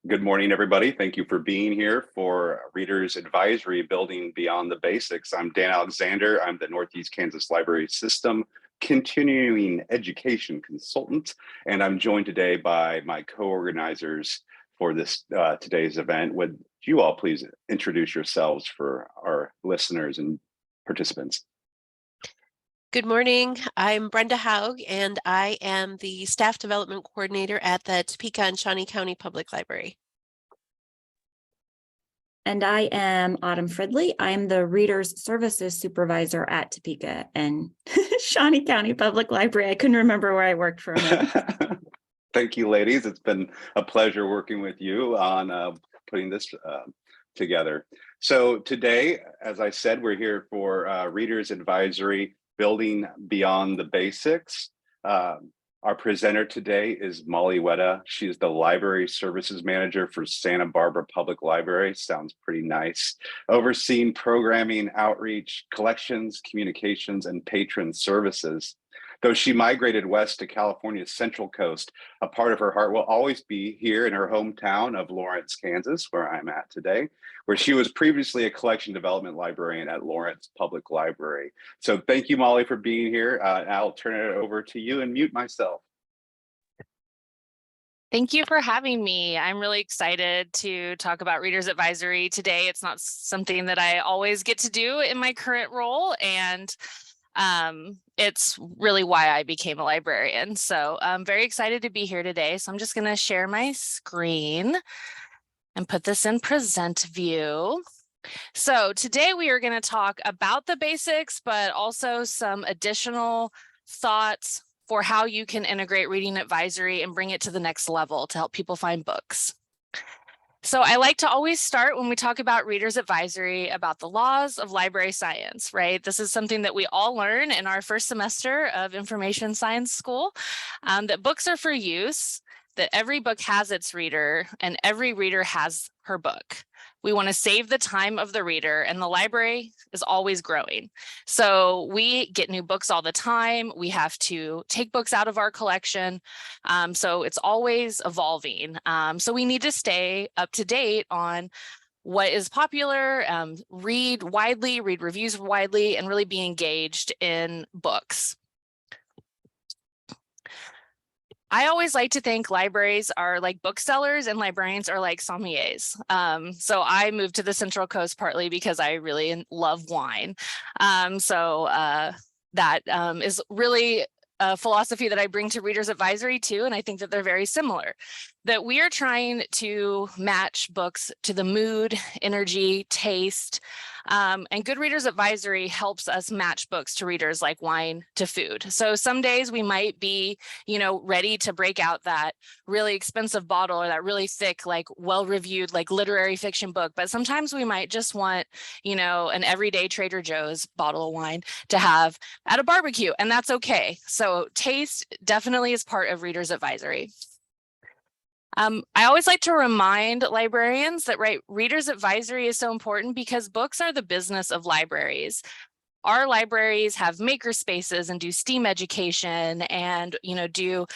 Good morning, everybody. Thank you for being here for Reader's Advisory Building Beyond the Basics. I'm Dan Alexander. I'm the Northeast Kansas Library System Continuing Education Consultant, and I'm joined today by my co-organizers for this today's event. Would you all please introduce yourselves for our listeners and participants? Good morning. I'm Brenda Haug, and I am the Staff Development Coordinator at the Topeka and Shawnee County Public Library. And I am Autumn Fridley. I'm the Readers Services Supervisor at Topeka and Shawnee County Public Library. I couldn't remember where I worked for a minute. Thank you, ladies. It's been a pleasure working with you on putting this together. So today, as I said, we're here for Reader's Advisory Building Beyond the Basics. Our presenter today is Molly Wetta. She's the Library Services Manager for Santa Barbara Public Library. Sounds pretty nice. Overseeing programming, outreach, collections, communications, and patron services. Though she migrated west to California's Central Coast, a part of her heart will always be here in her hometown of Lawrence, Kansas, where I'm at today, where she was previously a collection development librarian at Lawrence Public Library. So thank you, Molly, for being here. I'll turn it over to you and mute myself. Thank you for having me. I'm really excited to talk about Reader's Advisory today. It's not something that I always get to do in my current role, and it's really why I became a librarian. So I'm very excited to be here today. So I'm just going to share my screen and put this in present view. So today we are going to talk about the basics, but also some additional thoughts for how you can integrate reading advisory and bring it to the next level to help people find books. So I like to always start when we talk about Reader's Advisory about the laws of library science, right? This is something that we all learn in our first semester of information science school, that books are for use, that every book has its reader, and every reader has her book. We want to save the time of the reader, and the library is always growing. So we get new books all the time. We have to take books out of our collection. So it's always evolving. So we need to stay up to date on what is popular, read widely, read reviews widely, and really be engaged in books. I always like to think libraries are like booksellers and librarians are like sommeliers. So I moved to the Central Coast partly because I really love wine. That is really a philosophy that I bring to Reader's Advisory too, and I think that they're very similar. That we are trying to match books to the mood, energy, taste, and good Reader's Advisory helps us match books to readers like wine to food. So some days we might be, ready to break out that really expensive bottle or that really thick, like well-reviewed, like literary fiction book. But sometimes we might just want, an everyday Trader Joe's bottle of wine to have at a barbecue, and that's okay. So taste definitely is part of Reader's Advisory. I always like to remind librarians that Reader's Advisory is so important because books are the business of libraries. Our libraries have maker spaces and do STEAM education and do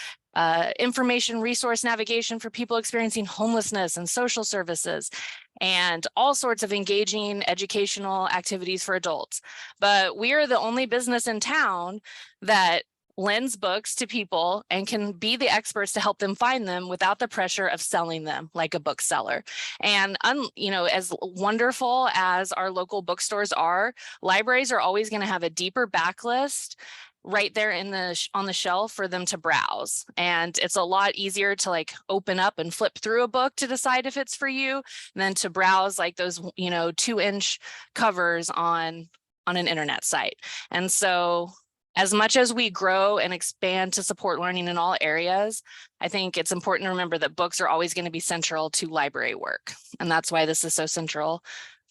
information resource navigation for people experiencing homelessness and social services and all sorts of engaging educational activities for adults. But we are the only business in town that lends books to people and can be the experts to help them find them without the pressure of selling them like a bookseller. And as wonderful as our local bookstores are, libraries are always going to have a deeper backlist right there on the shelf for them to browse. And it's a lot easier to open up and flip through a book to decide if it's for you than to browse like those 2-inch covers on an internet site. And so as much as we grow and expand to support learning in all areas, I think it's important to remember that books are always going to be central to library work. And that's why this is so central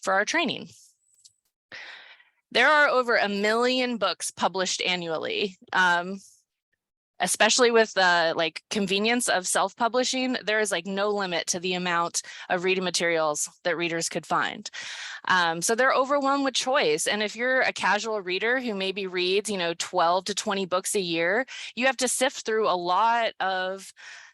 for our training. There are over 1 million books published annually. Especially with the convenience of self-publishing, there is no limit to the amount of reading materials that readers could find. So they're overwhelmed with choice. And if you're a casual reader who maybe reads, 12 to 20 books a year, you have to sift through a lot of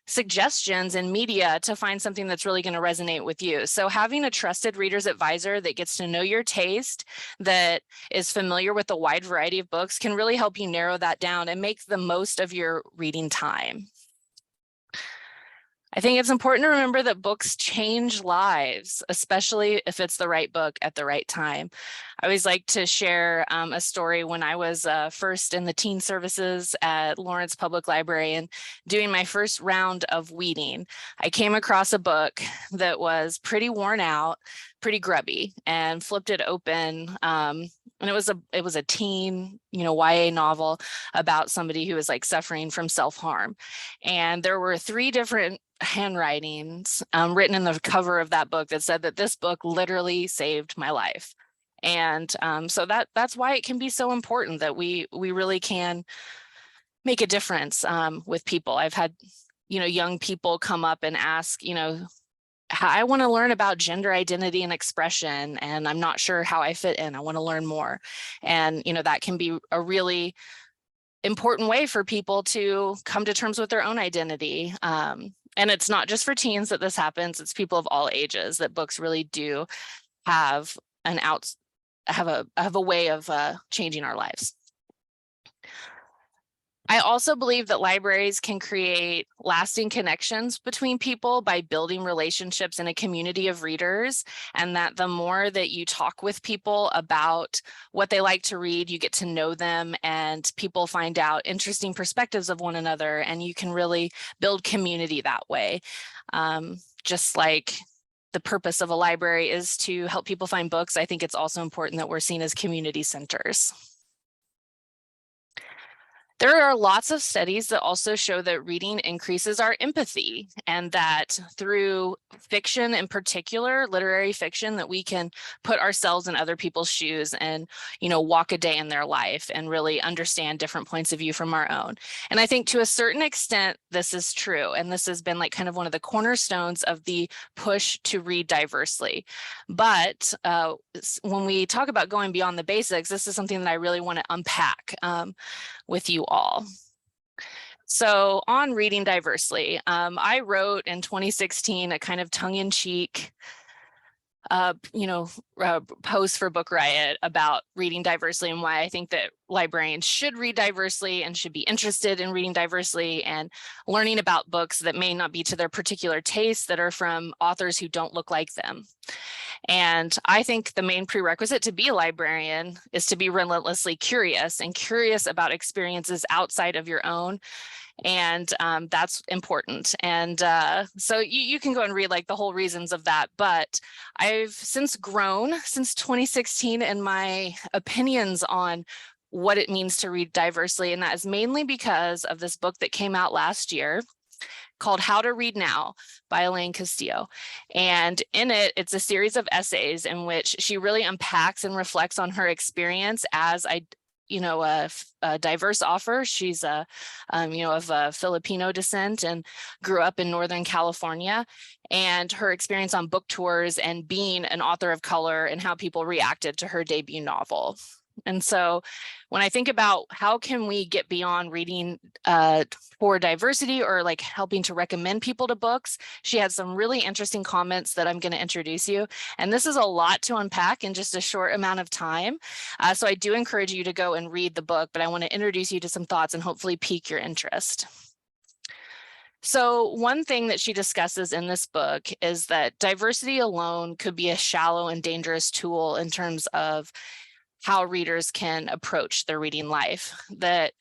suggestions in media to find something that's really going to resonate with you. So having a trusted reader's advisor that gets to know your taste, that is familiar with a wide variety of books, can really help you narrow that down and make the most of your reading time. I think it's important to remember that books change lives, especially if it's the right book at the right time. I always like to share a story when I was first in the teen services at Lawrence Public Library and doing my first round of weeding. I came across a book that was pretty worn out, pretty grubby, and flipped it open. And it was a teen, YA novel about somebody who was like suffering from self-harm. And there were 3 different handwritings written in the cover of that book that said that this book literally saved my life. And so that's why it can be so important that we really can make a difference with people. I've had, young people come up and ask, I want to learn about gender identity and expression, and I'm not sure how I fit in. I want to learn more. And, that can be a really important way for people to come to terms with their own identity. And it's not just for teens that this happens, it's people of all ages that books really do have a way of changing our lives. I also believe that libraries can create lasting connections between people by building relationships in a community of readers, and that the more that you talk with people about what they like to read, you get to know them, and people find out interesting perspectives of one another, and you can really build community that way. Just like the purpose of a library is to help people find books, I think it's also important that we're seen as community centers. There are lots of studies that also show that reading increases our empathy, and that through fiction, in particular, literary fiction, that we can put ourselves in other people's shoes and, walk a day in their life and really understand different points of view from our own. And I think to a certain extent, this is true. And this has been like kind of one of the cornerstones of the push to read diversely. But when we talk about going beyond the basics, this is something that I really want to unpack with you all. So on reading diversely, I wrote in 2016 a kind of tongue-in-cheek post for Book Riot about reading diversely and why I think that librarians should read diversely and should be interested in reading diversely and learning about books that may not be to their particular taste, that are from authors who don't look like them. And I think the main prerequisite to be a librarian is to be relentlessly curious, and curious about experiences outside of your own. And that's important. And so you can go and read like the whole reasons of that. But I've since grown since 2016 in my opinions on what it means to read diversely. And that is mainly because of this book that came out last year called How to Read Now by Elaine Castillo. And in it, it's a series of essays in which she really unpacks and reflects on her experience as a diverse author. She's of Filipino descent and grew up in Northern California, and her experience on book tours and being an author of color and how people reacted to her debut novel. And so when I think about how can we get beyond reading for diversity, or like helping to recommend people to books, she had some really interesting comments that I'm going to introduce you. And this is a lot to unpack in just a short amount of time. So I do encourage you to go and read the book, but I want to introduce you to some thoughts and hopefully pique your interest. So one thing that she discusses in this book is that diversity alone could be a shallow and dangerous tool in terms of how readers can approach their reading life. That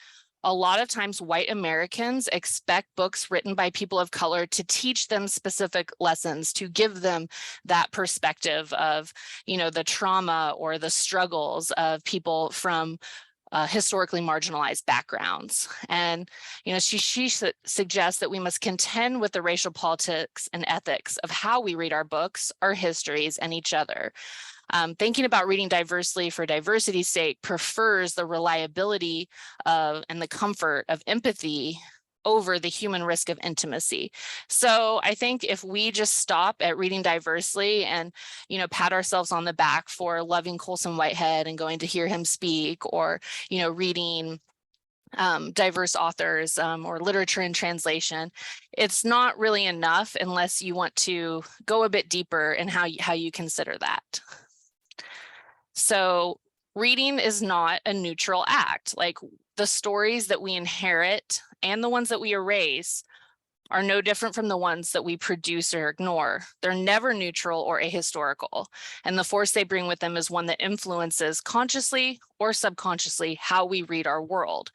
a lot of times white Americans expect books written by people of color to teach them specific lessons, to give them that perspective of, the trauma or the struggles of people from historically marginalized backgrounds. And, she suggests that we must contend with the racial politics and ethics of how we read our books, our histories, and each other. Thinking about reading diversely for diversity's sake prefers the reliability of and the comfort of empathy over the human risk of intimacy. So I think if we just stop at reading diversely and, pat ourselves on the back for loving Colson Whitehead and going to hear him speak, or, reading diverse authors or literature in translation. It's not really enough unless you want to go a bit deeper in how you consider that. So reading is not a neutral act. Like the stories that we inherit and the ones that we erase are no different from the ones that we produce or ignore. They're never neutral or ahistorical. And the force they bring with them is one that influences consciously or subconsciously how we read our world.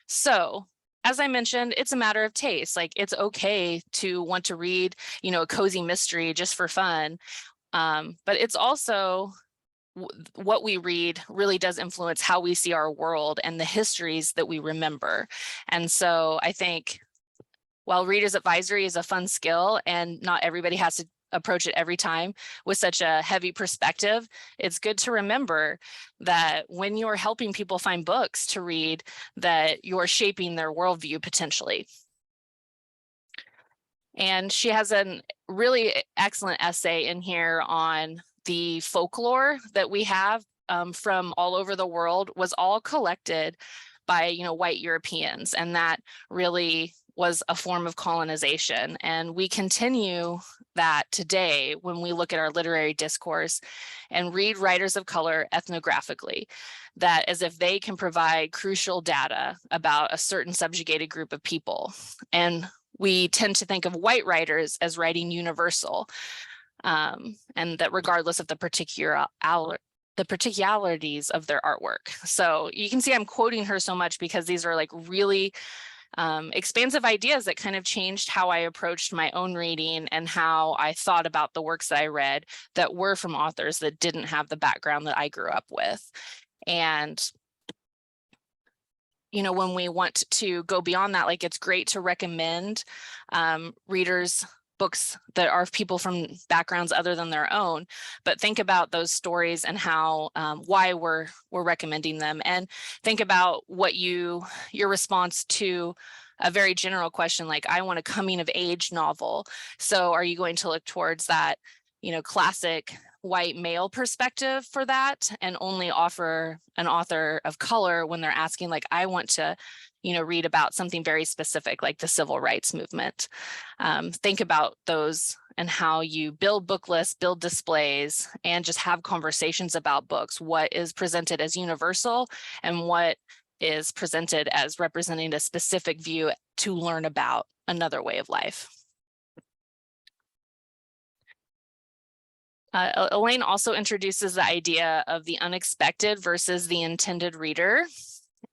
So, as I mentioned, it's a matter of taste. Like it's okay to want to read, a cozy mystery just for fun. But it's also what we read really does influence how we see our world and the histories that we remember. And so I think while reader's advisory is a fun skill and not everybody has to approach it every time with such a heavy perspective, it's good to remember that when you're helping people find books to read, that you're shaping their worldview potentially. And she has a really excellent essay in here on the folklore that we have from all over the world was all collected by white Europeans, and that really was a form of colonization. And we continue that today when we look at our literary discourse and read writers of color ethnographically, that as if they can provide crucial data about a certain subjugated group of people. And we tend to think of white writers as writing universal, and that regardless of the particularities of their artwork. So you can see I'm quoting her so much because these are like really expansive ideas that kind of changed how I approached my own reading and how I thought about the works that I read that were from authors that didn't have the background that I grew up with. And when we want to go beyond that, like it's great to recommend readers books that are people from backgrounds other than their own, but think about those stories and how why we're recommending them, and think about what your response to a very general question like, I want a coming of age novel. So are you going to look towards that classic white male perspective for that and only offer an author of color when they're asking like, I want to read about something very specific like the civil rights movement? Think about those and how you build book lists, build displays, and just have conversations about books. What is presented as universal and what is presented as representing a specific view to learn about another way of life. Elaine also introduces the idea of the unexpected versus the intended reader,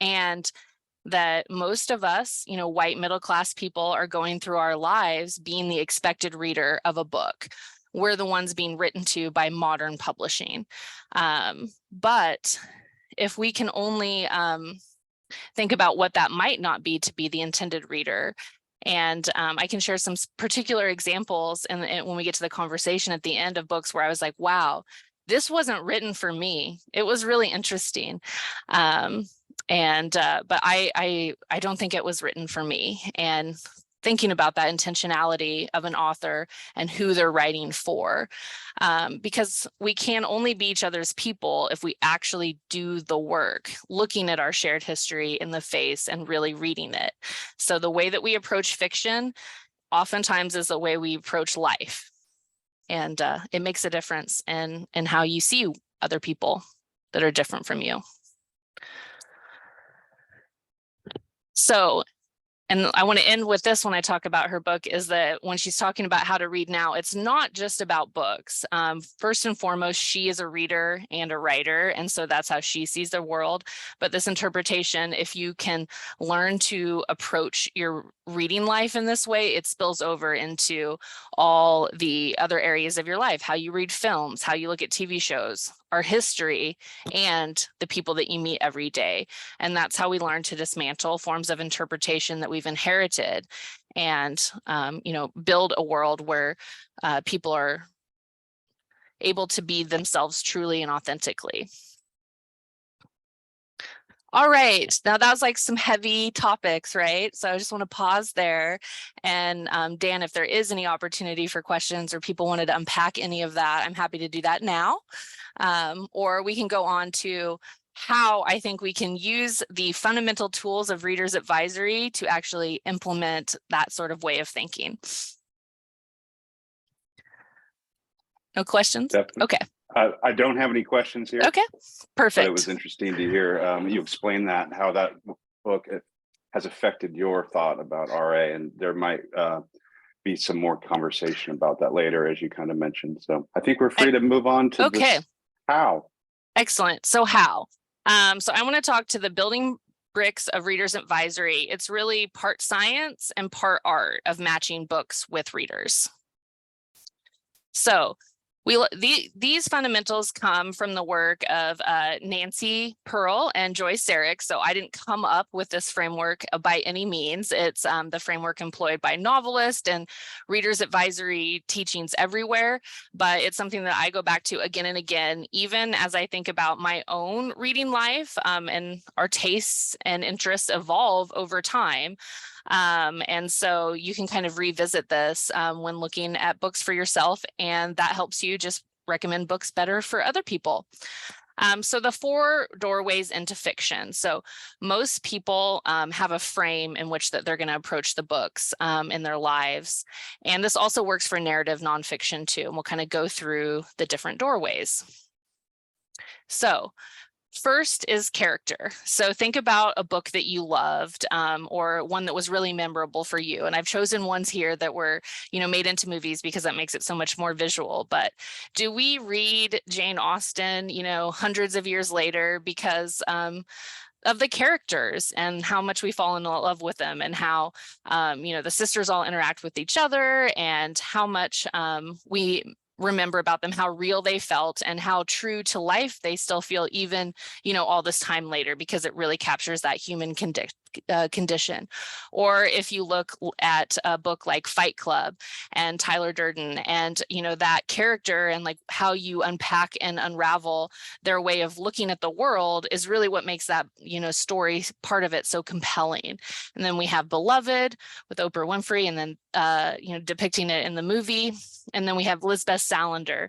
and that most of us, white middle-class people are going through our lives being the expected reader of a book. We're the ones being written to by modern publishing. But if we can only think about what that might not be to be the intended reader, and I can share some particular examples and when we get to the conversation at the end of books where I was like, wow, this wasn't written for me. It was really interesting. But I don't think it was written for me. And thinking about that intentionality of an author and who they're writing for, because we can only be each other's people if we actually do the work, looking at our shared history in the face and really reading it. So the way that we approach fiction oftentimes is the way we approach life. And it makes a difference in how you see other people that are different from you. So, and I want to end with this when I talk about her book, is that when she's talking about how to read now, it's not just about books. First and foremost, she is a reader and a writer, and so that's how she sees the world. But this interpretation, if you can learn to approach your reading life in this way, it spills over into all the other areas of your life, how you read films, how you look at TV shows, our history, and the people that you meet every day. And that's how we learn to dismantle forms of interpretation that we've inherited and, build a world where people are able to be themselves truly and authentically. All right, now that was like some heavy topics, right? So I just want to pause there. And Dan, if there is any opportunity for questions or people wanted to unpack any of that, I'm happy to do that now. Or we can go on to how I think we can use the fundamental tools of Reader's Advisory to actually implement that sort of way of thinking. No questions? Definitely. Okay. I don't have any questions here. Okay, perfect. But it was interesting to hear you explain that, how that book has affected your thought about RA, and there might be some more conversation about that later, as you kind of mentioned. So I think we're free to move on to this how. Excellent. So how? So I want to talk to the building bricks of Reader's Advisory. It's really part science and part art of matching books with readers. So these fundamentals come from the work of Nancy Pearl and Joyce Saricks. So I didn't come up with this framework by any means. It's the framework employed by novelists and Reader's Advisory teachings everywhere. But it's something that I go back to again and again, even as I think about my own reading life, and our tastes and interests evolve over time. And so you can kind of revisit this when looking at books for yourself, and that helps you just recommend books better for other people. So the 4 doorways into fiction. So most people have a frame in which that they're going to approach the books in their lives. And this also works for narrative nonfiction too. And we'll kind of go through the different doorways. So first is character. So think about a book that you loved, or one that was really memorable for you. And I've chosen ones here that were, made into movies because that makes it so much more visual. But do we read Jane Austen, hundreds of years later because of the characters and how much we fall in love with them, and how, the sisters all interact with each other, and how much we remember about them, how real they felt, and how true to life they still feel even, all this time later, because it really captures that human condition. Or if you look at a book like Fight Club and Tyler Durden, and that character, and like how you unpack and unravel their way of looking at the world is really what makes that story part of it so compelling. And then we have Beloved with Oprah Winfrey, and then depicting it in the movie. And then we have Lisbeth Salander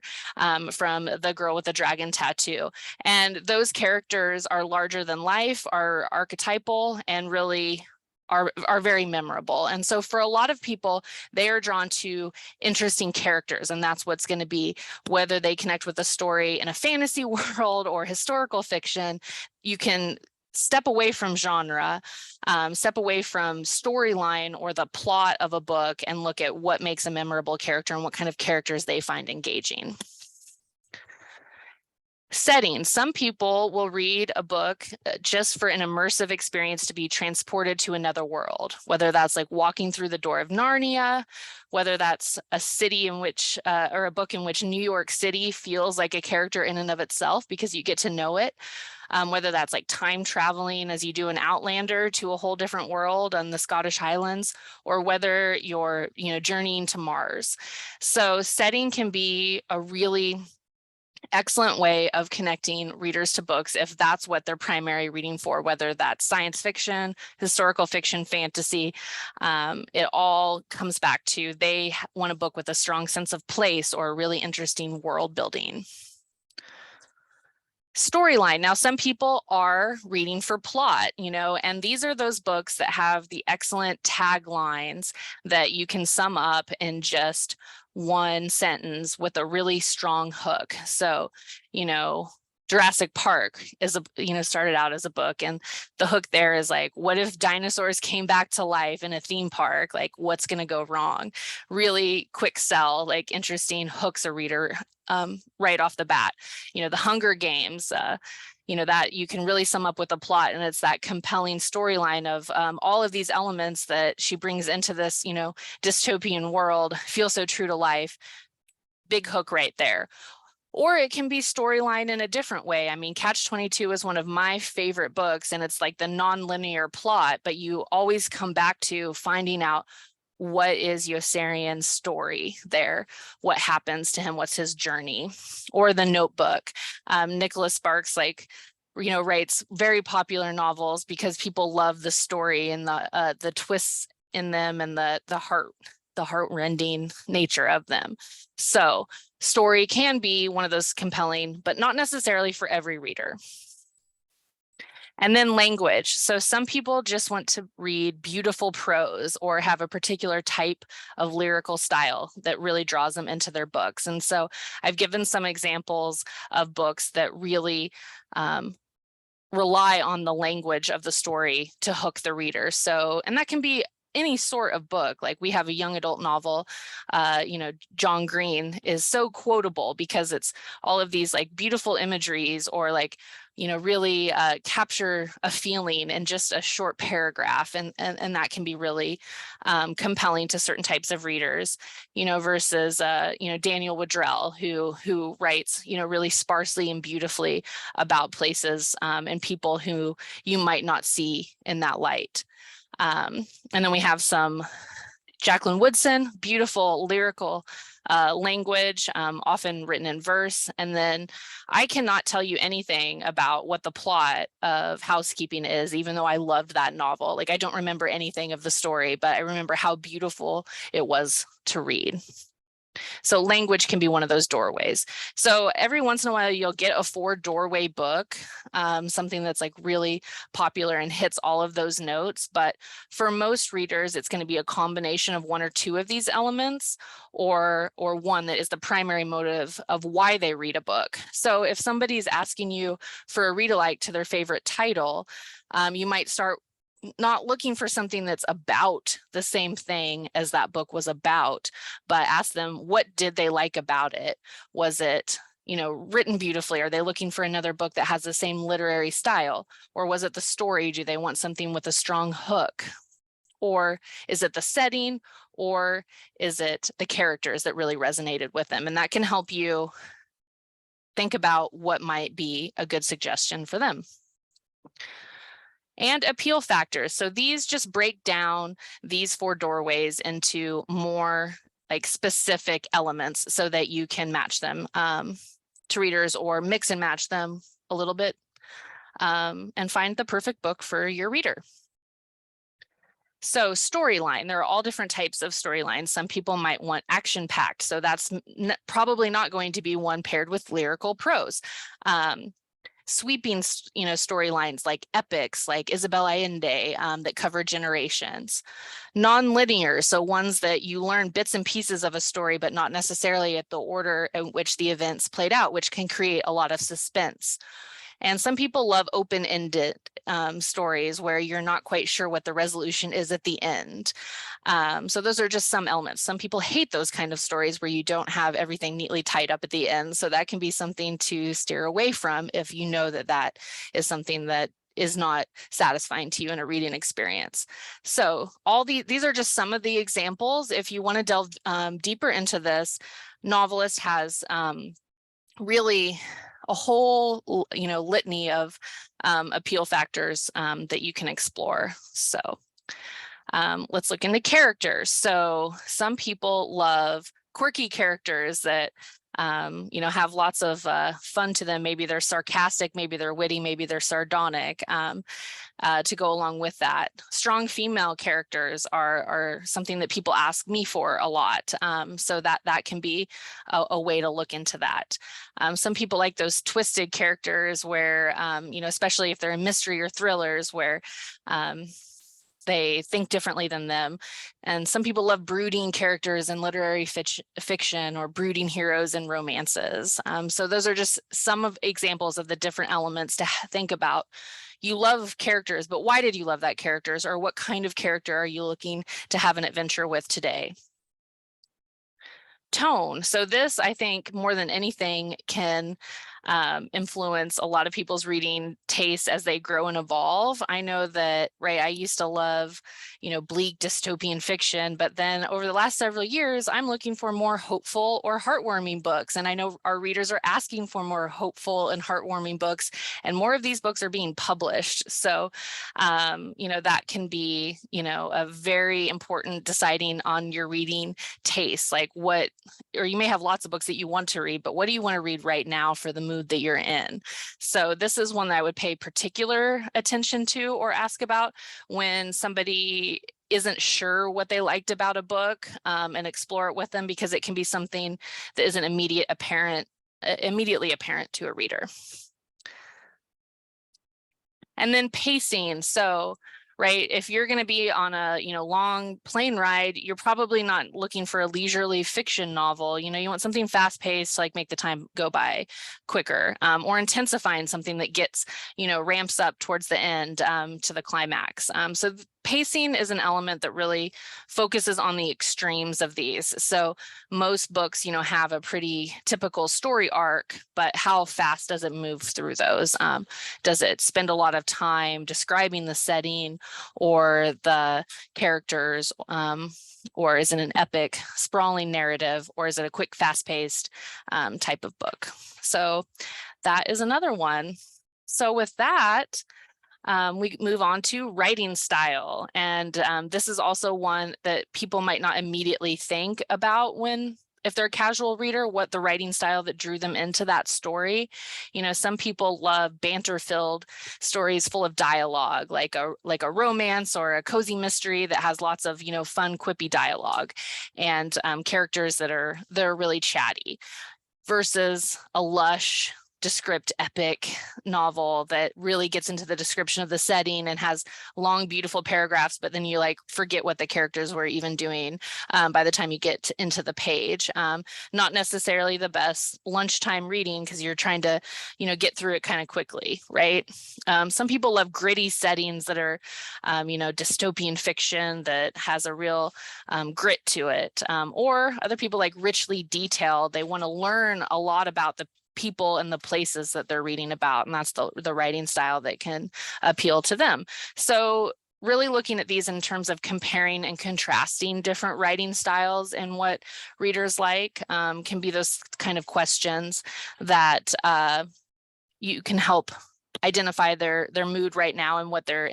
from The Girl with the Dragon Tattoo. And those characters are larger than life, are archetypal, and really are very memorable. And so for a lot of people, they are drawn to interesting characters, and that's what's going to be, whether they connect with a story in a fantasy world or historical fiction. You can step away from genre, step away from storyline or the plot of a book, and look at what makes a memorable character and what kind of characters they find engaging. Setting. Some people will read a book just for an immersive experience, to be transported to another world, whether that's like walking through the door of Narnia, whether that's a city in which, or a book in which New York City feels like a character in and of itself because you get to know it. Whether that's like time traveling as you do in Outlander to a whole different world on the Scottish Highlands, or whether you're, journeying to Mars. So setting can be a really excellent way of connecting readers to books if that's what they're primary reading for, whether that's science fiction, historical fiction, fantasy. It all comes back to they want a book with a strong sense of place or a really interesting world building. Storyline. Now, some people are reading for plot, and these are those books that have the excellent taglines that you can sum up in just one sentence with a really strong hook. So, Jurassic Park is started out as a book, and the hook there is like, what if dinosaurs came back to life in a theme park? Like, what's going to go wrong? Really quick sell, like interesting hooks a reader right off the bat. The Hunger Games, that you can really sum up with a plot, and it's that compelling storyline of all of these elements that she brings into this, dystopian world feel so true to life. Big hook right there. Or it can be storyline in a different way. I mean, Catch-22 is one of my favorite books, and it's like the non-linear plot, but you always come back to finding out what is Yossarian's story there, what happens to him, what's his journey. Or The Notebook. Nicholas Sparks writes very popular novels because people love the story and the twists in them and the heart-rending nature of them. So story can be one of those compelling, but not necessarily for every reader. And then language. So some people just want to read beautiful prose or have a particular type of lyrical style that really draws them into their books. And so I've given some examples of books that really rely on the language of the story to hook the reader. So, and that can be any sort of book. Like we have a young adult novel, John Green is so quotable because it's all of these like beautiful imageries or like, really capture a feeling in just a short paragraph. And that can be really compelling to certain types of readers, versus, Daniel Woodrell, who writes, really sparsely and beautifully about places and people who you might not see in that light. And then we have some Jacqueline Woodson, beautiful lyrical language, often written in verse. And then I cannot tell you anything about what the plot of Housekeeping is, even though I loved that novel. Like I don't remember anything of the story, but I remember how beautiful it was to read. So language can be one of those doorways. So every once in a while, you'll get a 4-doorway book, something that's like really popular and hits all of those notes. But for most readers, it's going to be a combination of 1 or 2 of these elements, or one that is the primary motive of why they read a book. So if somebody's asking you for a read-alike to their favorite title, you might start not looking for something that's about the same thing as that book was about, but ask them, what did they like about it? Was it, written beautifully? Are they looking for another book that has the same literary style? Or was it the story? Do they want something with a strong hook? Or is it the setting? Or is it the characters that really resonated with them? And that can help you think about what might be a good suggestion for them. And appeal factors. So these just break down these 4 doorways into more like specific elements so that you can match them to readers or mix and match them a little bit and find the perfect book for your reader. So storyline, there are all different types of storylines. Some people might want action-packed. So that's probably not going to be one paired with lyrical prose. Sweeping, storylines like epics, like Isabel Allende, that cover generations. Non-linear, so ones that you learn bits and pieces of a story, but not necessarily at the order in which the events played out, which can create a lot of suspense. And some people love open-ended stories where you're not quite sure what the resolution is at the end. So those are just some elements. Some people hate those kind of stories where you don't have everything neatly tied up at the end. So that can be something to steer away from if you know that that is something that is not satisfying to you in a reading experience. So these are just some of the examples. If you want to delve deeper into this, Novelist has really a whole litany of appeal factors that you can explore. So let's look into characters. So some people love quirky characters that have lots of fun to them. Maybe they're sarcastic, maybe they're witty, maybe they're sardonic. To go along with that, strong female characters are something that people ask me for a lot. So that can be a way to look into that. Some people like those twisted characters where, especially if they're in mystery or thrillers where they think differently than them. And some people love brooding characters in literary fiction or brooding heroes in romances. So those are just some of examples of the different elements to think about. You love characters, but why did you love that characters? Or what kind of character are you looking to have an adventure with today? Tone. So this, I think, more than anything, can influence a lot of people's reading tastes as they grow and evolve. I know that, I used to love, bleak dystopian fiction, but then over the last several years, I'm looking for more hopeful or heartwarming books. And I know our readers are asking for more hopeful and heartwarming books, and more of these books are being published. So, that can be, a very important deciding on your reading taste, like or you may have lots of books that you want to read, but what do you want to read right now for the mood that you're in? So this is one that I would pay particular attention to or ask about when somebody isn't sure what they liked about a book, and explore it with them, because it can be something that isn't immediately apparent to a reader. And then pacing. So, right, if you're going to be on a, long plane ride, you're probably not looking for a leisurely fiction novel. You want something fast paced, like make the time go by quicker, or intensifying something that gets, ramps up towards the end to the climax. So pacing is an element that really focuses on the extremes of these. So most books, have a pretty typical story arc, but how fast does it move through those? Does it spend a lot of time describing the setting or the characters? Or is it an epic, sprawling narrative? Or is it a quick, fast-paced type of book? So that is another one. So with that, we move on to writing style. And this is also one that people might not immediately think about if they're a casual reader, what the writing style that drew them into that story. Some people love banter-filled stories full of dialogue, like a romance or a cozy mystery that has lots of, fun, quippy dialogue and characters that are really chatty, versus a lush, descript epic novel that really gets into the description of the setting and has long, beautiful paragraphs, but then you forget what the characters were even doing by the time you get into the page. Not necessarily the best lunchtime reading because you're trying to, get through it kind of quickly, right? Some people love gritty settings that are, dystopian fiction that has a real grit to it. Or other people like richly detailed. They want to learn a lot about the people and the places that they're reading about, and that's the writing style that can appeal to them. So really looking at these in terms of comparing and contrasting different writing styles and what readers like can be those kind of questions that you can help identify their mood right now and what their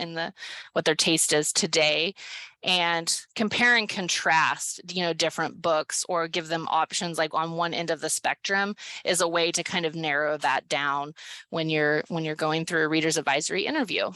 taste is today, and compare and contrast, different books, or give them options like on one end of the spectrum is a way to kind of narrow that down when you're going through a reader's advisory interview.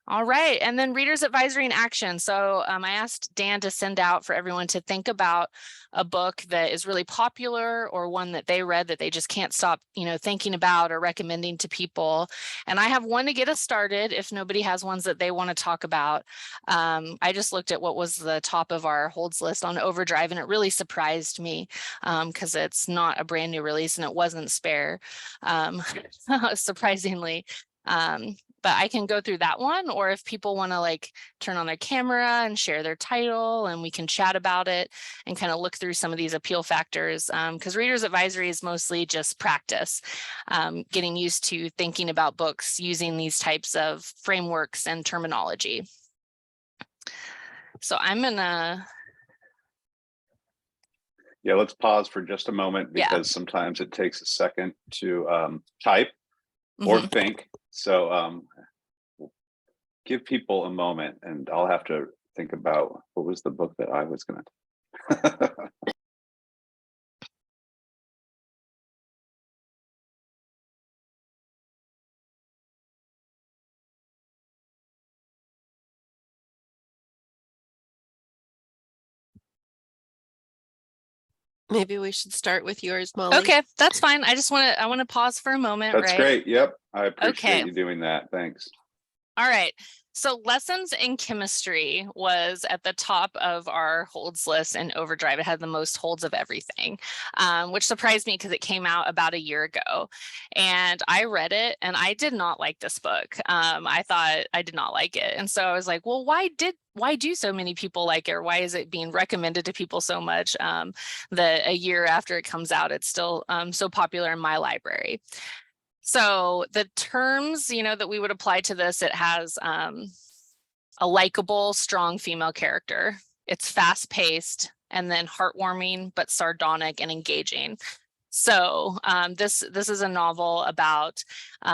All right, and then reader's advisory in action. So I asked Dan to send out for everyone to think about a book that is really popular or one that they read that they just can't stop, thinking about or recommending to people. And I have one to get us started if nobody has ones that they want to talk about. I just looked at what was the top of our holds list on Overdrive, and it really surprised me because it's not a brand new release and it wasn't Spare, surprisingly. But I can go through that one, or if people want to turn on their camera and share their title and we can chat about it and kind of look through some of these appeal factors, because reader's advisory is mostly just practice, getting used to thinking about books using these types of frameworks and terminology. So I'm gonna. Yeah, let's pause for just a moment because sometimes it takes a second to type or think. So give people a moment, and I'll have to think about what was the book that I was going to. Maybe we should start with yours, Molly. Okay, that's fine. I want to pause for a moment. That's great. Yep. I appreciate you doing that. Thanks. All right. So lessons in chemistry was at the top of our holds list in Overdrive. It had the most holds of everything, which surprised me because it came out about a year ago. And I read it and I did not like this book. I thought I did not like it. And so I was like, well, why do so many people like it? Or why is it being recommended to people so much that a year after it comes out, it's still so popular in my library? So the terms, that we would apply to this, it has a likable, strong female character. It's fast-paced and then heartwarming, but sardonic and engaging. So this is a novel about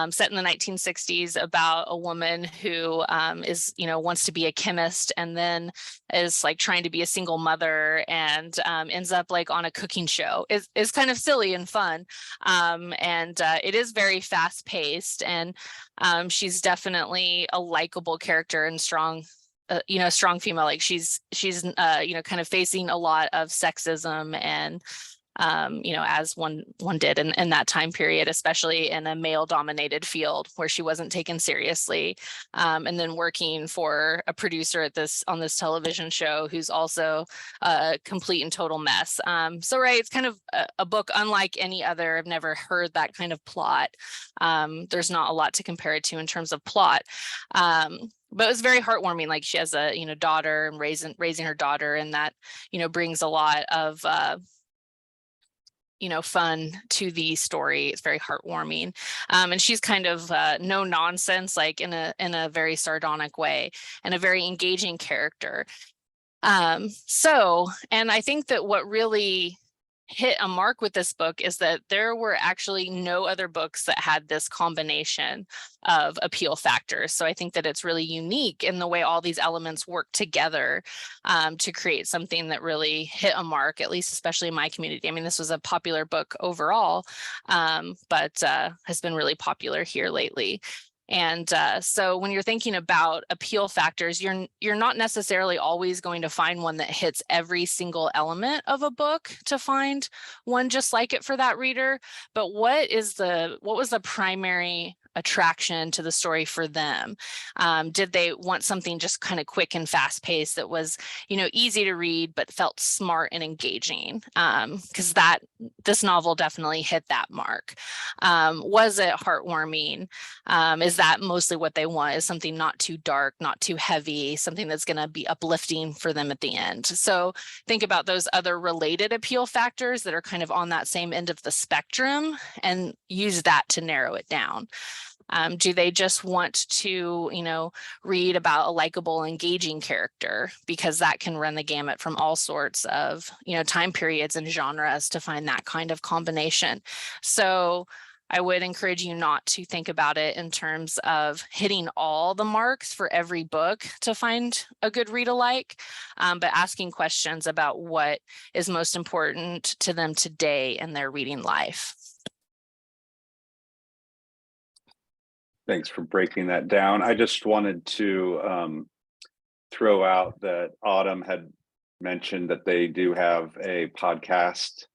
set in the 1960s about a woman who is, wants to be a chemist and then is trying to be a single mother and ends up on a cooking show. It's kind of silly and fun. And it is very fast paced, and she's definitely a likable character and strong. Strong female. She's kind of facing a lot of sexism and as one did in that time period, especially in a male-dominated field where she wasn't taken seriously, and then working for a producer on this television show who's also a complete and total mess. So right, it's kind of a book unlike any other. I've never heard that kind of plot. There's not a lot to compare it to in terms of plot. But it was very heartwarming. Like she has a daughter and raising her daughter, and that brings a lot of fun to the story. It's very heartwarming. And she's kind of no nonsense, like in a very sardonic way, and a very engaging character. And I think that what really hit a mark with this book is that there were actually no other books that had this combination of appeal factors. So I think that it's really unique in the way all these elements work together to create something that really hit a mark, at least especially in my community. I mean, this was a popular book overall, but has been really popular here lately. And so when you're thinking about appeal factors, you're not necessarily always going to find one that hits every single element of a book to find one just like it for that reader. But what was the primary attraction to the story for them? Did they want something just kind of quick and fast paced that was, easy to read, but felt smart and engaging? Because this novel definitely hit that mark. Was it heartwarming? Is that mostly what they want? Is something not too dark, not too heavy, something that's going to be uplifting for them at the end? So think about those other related appeal factors that are kind of on that same end of the spectrum and use that to narrow it down. Do they just want to, read about a likable, engaging character? Because that can run the gamut from all sorts of, time periods and genres to find that kind of combination. So I would encourage you not to think about it in terms of hitting all the marks for every book to find a good read alike, but asking questions about what is most important to them today in their reading life. Thanks for breaking that down. I just wanted to throw out that Autumn had mentioned that they do have a podcast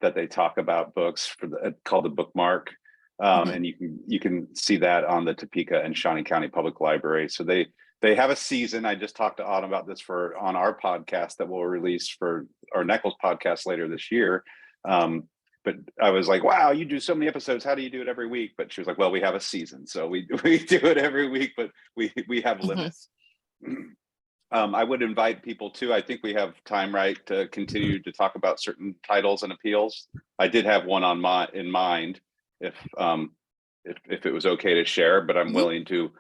that they talk about books called The Bookmark. And you can see that on the Topeka and Shawnee County Public Library. So they have a season. I just talked to Autumn about this on our podcast that we'll release for our Neckles podcast later this year. But I was like, wow, you do so many episodes. How do you do it every week? But she was like, well, we have a season. So we do it every week, but we have limits. I would invite people too. I think we have time, right, to continue to talk about certain titles and appeals. I did have one in mind if it was okay to share, but I'm willing to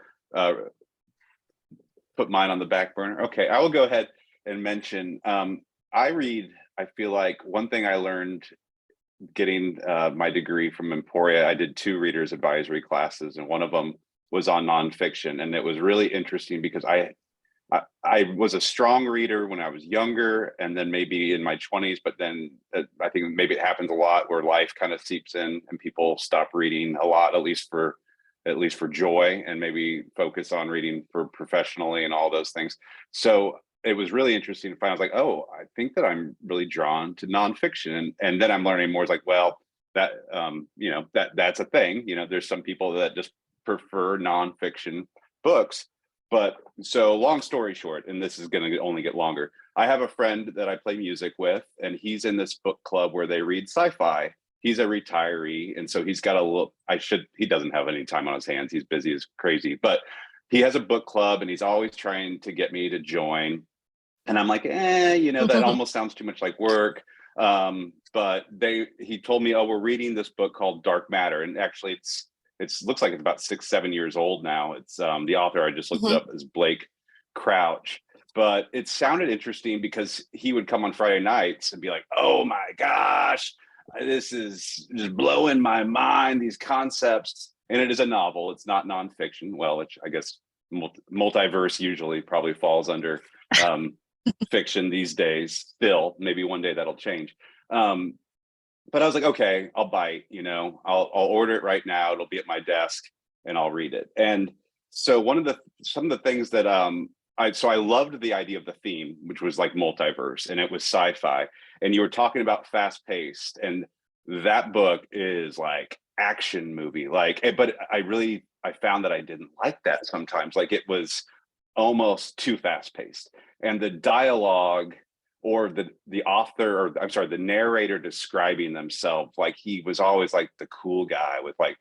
put mine on the back burner. Okay, I will go ahead and mention, I feel like one thing I learned getting my degree from Emporia, I did 2 readers advisory classes, and one of them was on nonfiction. And it was really interesting because I was a strong reader when I was younger, and then maybe in my 20s, but then I think maybe it happens a lot where life kind of seeps in and people stop reading a lot, at least for joy, and maybe focus on reading for professionally and all those things. So it was really interesting to find. I was like, oh, I think that I'm really drawn to nonfiction, and then I'm learning more. It's like, well, that that's a thing. There's some people that just prefer nonfiction books. But so long story short, and this is going to only get longer, I have a friend that I play music with, and he's in this book club where they read sci-fi. He's a retiree, and so he's got he doesn't have any time on his hands. He's busy as crazy, but he has a book club, and he's always trying to get me to join. And I'm like, that almost sounds too much like work. But he told me, oh, we're reading this book called Dark Matter. And actually it looks like it's about 6-7 years old now. It's the author, I just looked it up, is Blake Crouch. But it sounded interesting because he would come on Friday nights and be like, oh my gosh, this is just blowing my mind, these concepts. And it is a novel, it's not nonfiction. Well, which I guess multiverse usually probably falls under fiction these days still. Maybe one day that'll change. But I was like, okay, I'll bite, I'll order it right now. It'll be at my desk and I'll read it. And so some of the things that I loved the idea of the theme, which was like multiverse, and it was sci-fi. And you were talking about fast paced, and that book is like action movie, like, but I found that I didn't like that sometimes. Like it was almost too fast paced, and the dialogue or the author, or I'm sorry, the narrator describing themselves, like he was always like the cool guy with like,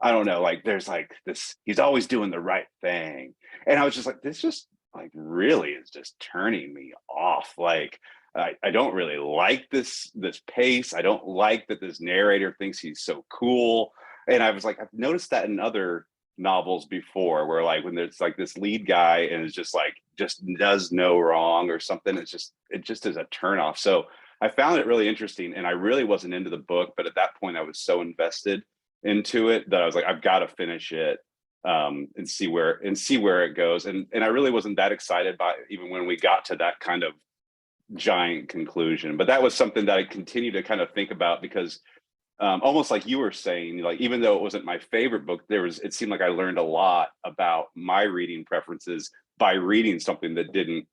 I don't know, like there's like this, he's always doing the right thing. And I was just like, this just like really is just turning me off. Like I don't really like this pace. I don't like that this narrator thinks he's so cool. And I was like, I've noticed that in other novels before, where like when there's like this lead guy and is just like just does no wrong or something, it just is a turnoff. So I found it really interesting, and I really wasn't into the book, but at that point I was so invested into it that I was like, I've got to finish it and see where it goes. And I really wasn't that excited by it, even when we got to that kind of giant conclusion. But that was something that I continue to kind of think about, because almost like you were saying, like even though it wasn't my favorite book, it seemed like I learned a lot about my reading preferences by reading something that didn't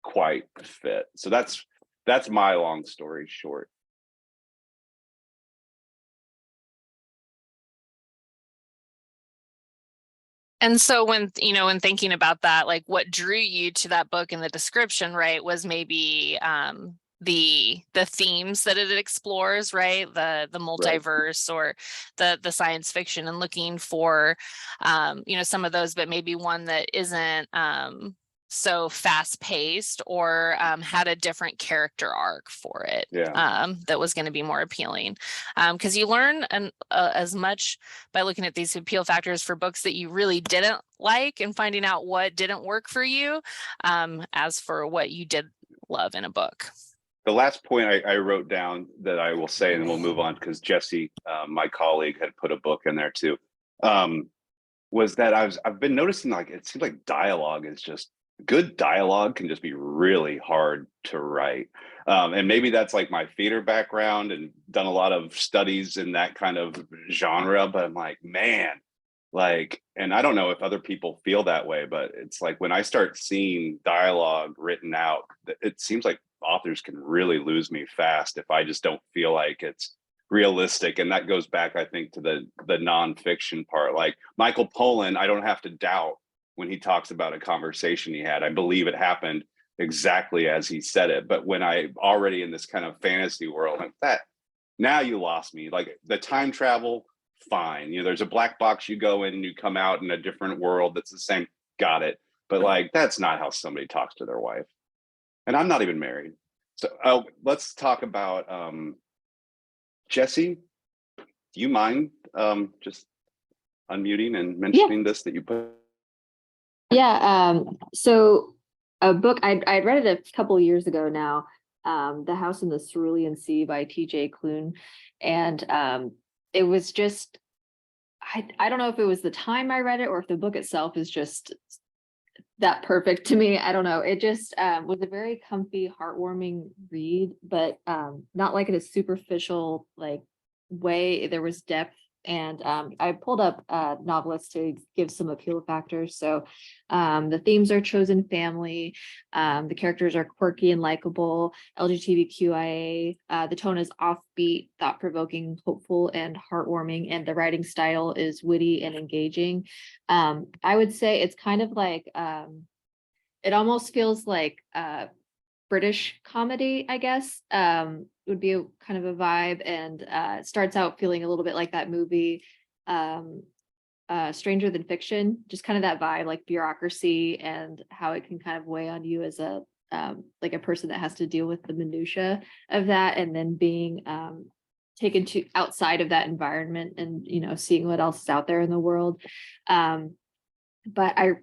quite fit. So that's my long story short. And so when thinking about that, like what drew you to that book in the description, right, was maybe the themes that it explores, right? The multiverse, right, or the science fiction, and looking for some of those, but maybe one that isn't so fast paced, or had a different character arc for it. Yeah. That was going to be more appealing, because you learn as much by looking at these appeal factors for books that you really didn't like and finding out what didn't work for you, as for what you did love in a book. The last point I wrote down that I will say, and then we'll move on, because Jesse, my colleague, had put a book in there too, was that I've been noticing, like, it seems like dialogue is just, good dialogue can just be really hard to write. And maybe that's like my theater background and done a lot of studies in that kind of genre, but I'm like, man, like, and I don't know if other people feel that way, but it's like when I start seeing dialogue written out, it seems like authors can really lose me fast if I just don't feel like it's realistic. And that goes back, I think, to the nonfiction part. Like Michael Pollan, I don't have to doubt when he talks about a conversation he had. I believe it happened exactly as he said it. But when I already in this kind of fantasy world, like that, now you lost me. Like the time travel, fine. There's a black box, you go in and you come out in a different world that's the same. Got it. But like, that's not how somebody talks to their wife. And I'm not even married. So let's talk about Jesse. Do you mind just unmuting and mentioning this that you put? Yeah. So a book I'd read it a couple of years ago now, The House in the Cerulean Sea by T.J. Klune, and it was just, I don't know if it was the time I read it or if the book itself is just that perfect to me. I don't know. It just was a very comfy, heartwarming read, but not like in a superficial like way. There was depth. And I pulled up novelists to give some appeal factors. So the themes are chosen family. The characters are quirky and likable, LGBTQIA. The tone is offbeat, thought-provoking, hopeful, and heartwarming. And the writing style is witty and engaging. I would say it's kind of like, it almost feels like British comedy, I guess, would be kind of a vibe, and it starts out feeling a little bit like that movie Stranger Than Fiction, just kind of that vibe, like bureaucracy and how it can kind of weigh on you as a like a person that has to deal with the minutia of that, and then being taken to outside of that environment and seeing what else is out there in the world. But I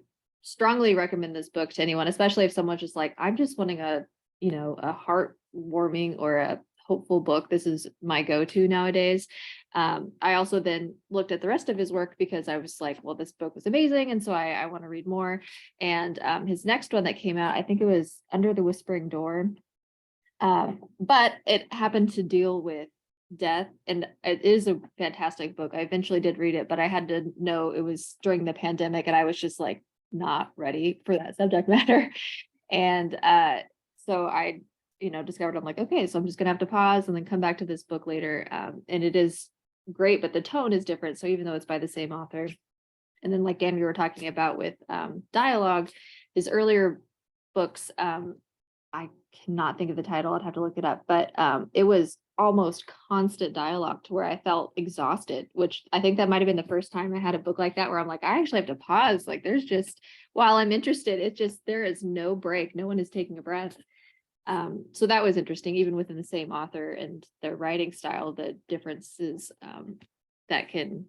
strongly recommend this book to anyone, especially if someone's just like, I'm just wanting a heartwarming or a hopeful book. This is my go-to nowadays. I also then looked at the rest of his work because I was like, well, this book was amazing, and so I want to read more. And his next one that came out, I think it was Under the Whispering Door, but it happened to deal with death, and it is a fantastic book. I eventually did read it, but I had to know it was during the pandemic, and I was just like not ready for that subject matter. And so I discovered, I'm like, okay, so I'm just gonna have to pause and then come back to this book later. And it is great, but the tone is different. So even though it's by the same author, and then like Dan, we were talking about with dialogue, his earlier books, I cannot think of the title, I'd have to look it up, but it was almost constant dialogue to where I felt exhausted, which I think that might have been the first time I had a book like that where I'm like, I actually have to pause. Like there's just, while I'm interested, it's just, there is no break. No one is taking a breath. So that was interesting, even within the same author and their writing style, the differences that can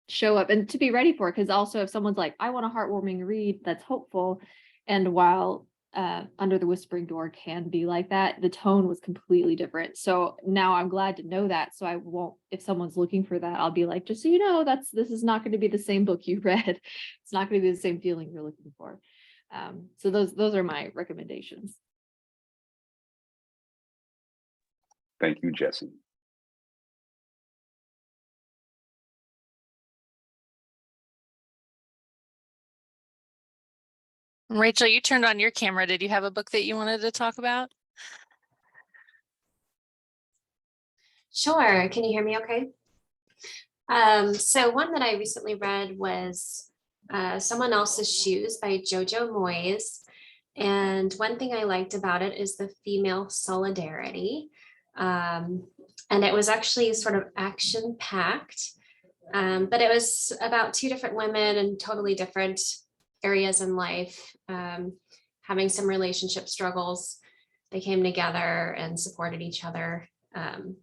show up and to be ready for it. Because also if someone's like, I want a heartwarming read that's hopeful, and while Under the Whispering Door can be like that, the tone was completely different. So now I'm glad to know that. So I won't, if someone's looking for that, I'll be like, just so you know, this is not going to be the same book you read. It's not going to be the same feeling you're looking for. So those are my recommendations. Thank you, Jesse. Rachel, you turned on your camera. Did you have a book that you wanted to talk about? Sure. Can you hear me okay? So one that I recently read was Someone Else's Shoes by Jojo Moyes. And one thing I liked about it is the female solidarity. And it was actually sort of action-packed, but it was about two different women in totally different areas in life, having some relationship struggles. They came together and supported each other. And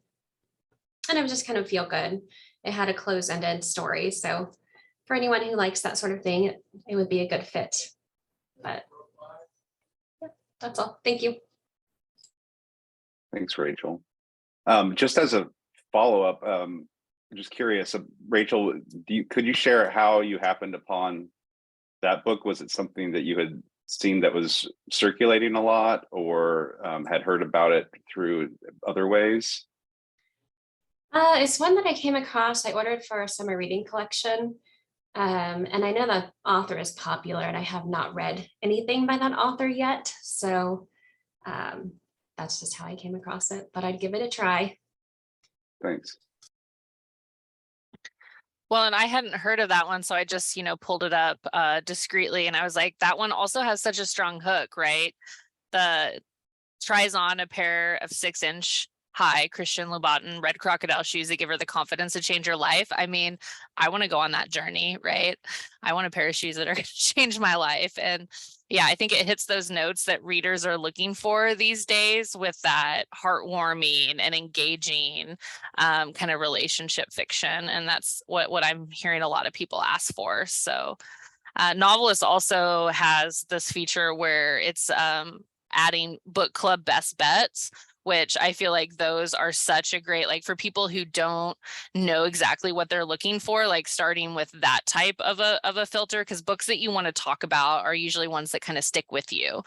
it was just kind of feel good. It had a close-ended story. So for anyone who likes that sort of thing, it would be a good fit. But yeah, that's all. Thank you. Thanks, Rachel. Just as a follow-up, I'm just curious, Rachel, could you share how you happened upon that book? Was it something that you had seen that was circulating a lot, or had heard about it through other ways? It's one that I came across. I ordered for a summer reading collection. And I know the author is popular, and I have not read anything by that author yet. So that's just how I came across it, but I'd give it a try. Thanks. Well, and I hadn't heard of that one, so I just, pulled it up discreetly, and I was like, that one also has such a strong hook, right? Tries on a pair of 6-inch high Christian Louboutin red crocodile shoes that give her the confidence to change her life. I mean, I want to go on that journey, right? I want a pair of shoes that are going to change my life. And yeah, I think it hits those notes that readers are looking for these days with that heartwarming and engaging kind of relationship fiction. And that's what I'm hearing a lot of people ask for. So Novelist also has this feature where it's adding book club best bets, which I feel like those are such a great, like for people who don't know exactly what they're looking for, like starting with that type of a filter, because books that you want to talk about are usually ones that kind of stick with you,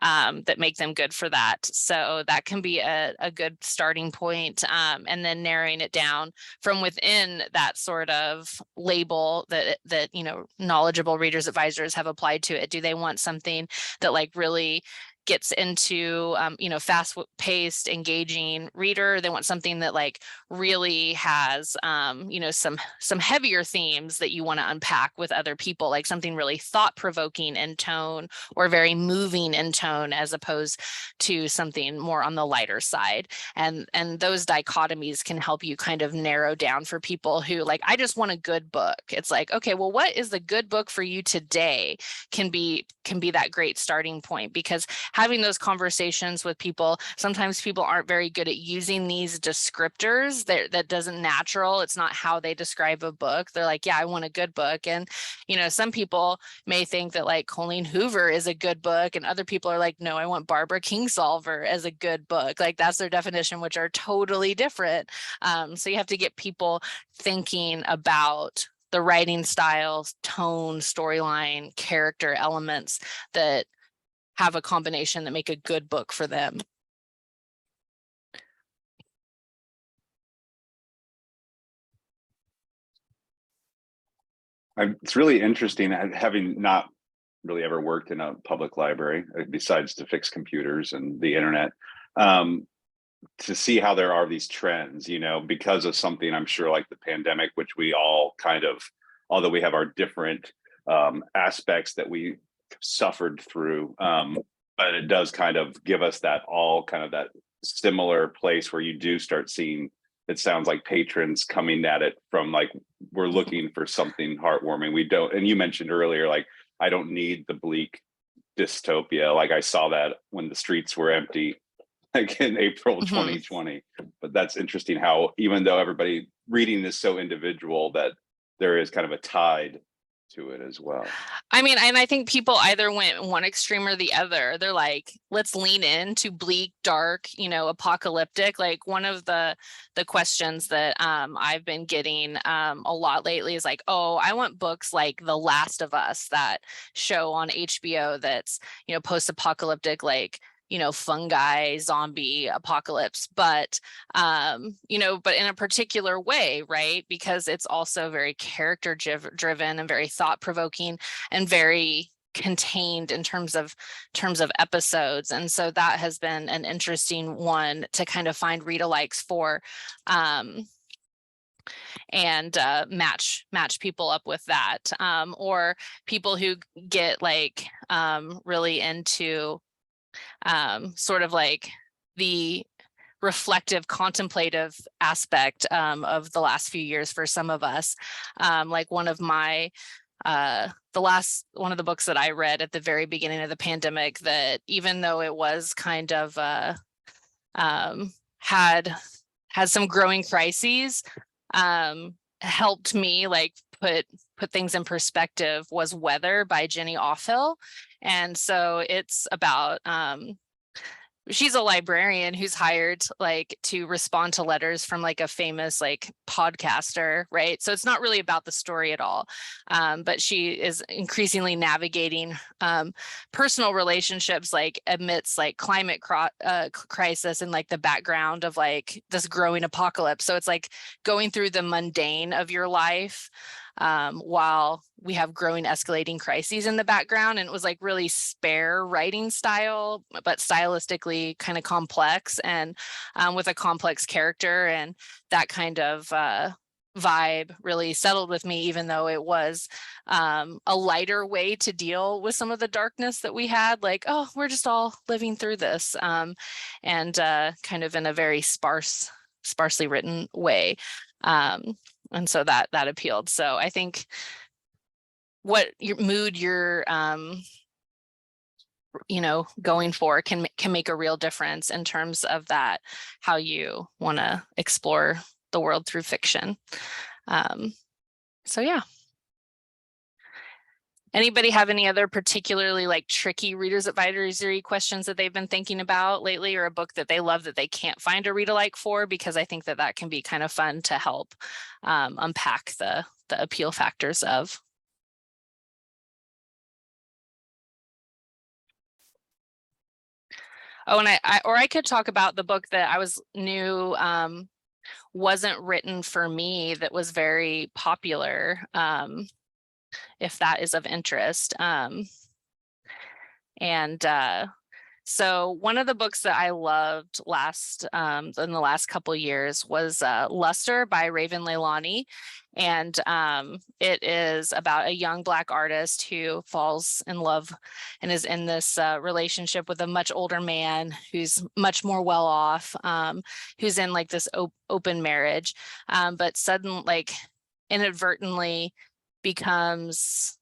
that make them good for that. So that can be a good starting point. And then narrowing it down from within that sort of label that knowledgeable readers advisors have applied to it. Do they want something that like really gets into fast-paced, engaging reader? They want something that like really has some heavier themes that you want to unpack with other people, like something really thought-provoking in tone or very moving in tone, as opposed to something more on the lighter side. And those dichotomies can help you kind of narrow down for people who like, I just want a good book. It's like, okay, well, what is the good book for you today can be that great starting point, because having those conversations with people, sometimes people aren't very good at using these descriptors. That doesn't natural. It's not how they describe a book. They're like, yeah, I want a good book. And, some people may think that like Colleen Hoover is a good book, and other people are like, no, I want Barbara Kingsolver as a good book. Like that's their definition, which are totally different. So you have to get people thinking about the writing styles, tone, storyline, character elements that have a combination that make a good book for them. It's really interesting, having not really ever worked in a public library, besides to fix computers and the internet. Um, to see how there are these trends, you know, because of something I'm sure like the pandemic, which we all kind of, although we have our different aspects that we suffered through, but it does kind of give us that all kind of that similar place where you do start seeing, it sounds like patrons coming at it from like, we're looking for something heartwarming. We don't, and you mentioned earlier, like, I don't need the bleak dystopia. Like I saw that when the streets were empty, like in April 2020. But that's interesting how even though everybody reading is so individual, that there is kind of a tide to it as well. I mean, and I think people either went one extreme or the other. They're like, let's lean into bleak, dark, you know, apocalyptic. Like one of the questions that I've been getting a lot lately is like, oh, I want books like The Last of Us, that show on HBO that's, you know, post-apocalyptic, like, you know, fungi, zombie apocalypse, but, you know, but in a particular way, right? Because it's also very character driven and very thought provoking and very contained in terms of episodes. And so that has been an interesting one to kind of find read-alikes for, and match people up with that, or people who get like really into sort of like the reflective, contemplative aspect of the last few years for some of us. Like one of my, one of the books that I read at the very beginning of the pandemic, that even though it was kind of had some growing crises, helped me like put things in perspective, was Weather by Jenny Offill. And so it's about she's a librarian who's hired like to respond to letters from like a famous like podcaster, right? So it's not really about the story at all, but she is increasingly navigating personal relationships like amidst like climate crisis and like the background of like this growing apocalypse. So it's like going through the mundane of your life while we have growing escalating crises in the background. And it was like really spare writing style, but stylistically kind of complex, and with a complex character, and that kind of vibe really settled with me, even though it was a lighter way to deal with some of the darkness that we had, like, oh, we're just all living through this, and kind of in a very sparsely written way. And so that appealed. So I think what your mood you're you know, going for can make a real difference in terms of that, how you want to explore the world through fiction. So yeah. Anybody have any other particularly like tricky readers advisory questions that they've been thinking about lately, or a book that they love that they can't find a read-alike for? Because I think that can be kind of fun to help unpack the appeal factors of. Oh, and I could talk about the book that I knew wasn't written for me, that was very popular, if that is of interest. So one of the books that I loved in the last couple years was Luster by Raven Leilani. And it is about a young Black artist who falls in love and is in this relationship with a much older man who's much more well off, who's in like this open marriage, but suddenly, like, inadvertently befriends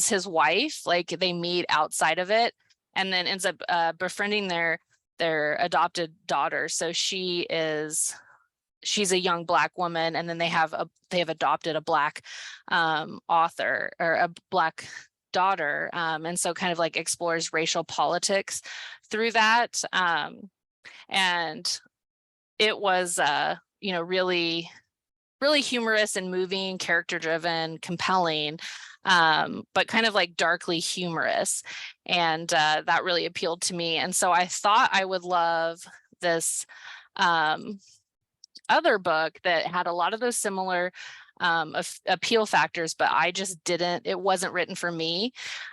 his wife. Like they meet outside of it, and then ends up befriending their adopted daughter. So she's a young Black woman, and then they have adopted a Black author, or a Black daughter, and so kind of like explores racial politics through that. And it was you know, really humorous and moving, character driven, compelling, but kind of like darkly humorous. And that really appealed to me. And so I thought I would love this other book that had a lot of those similar appeal factors, but I just didn't, it wasn't written for me.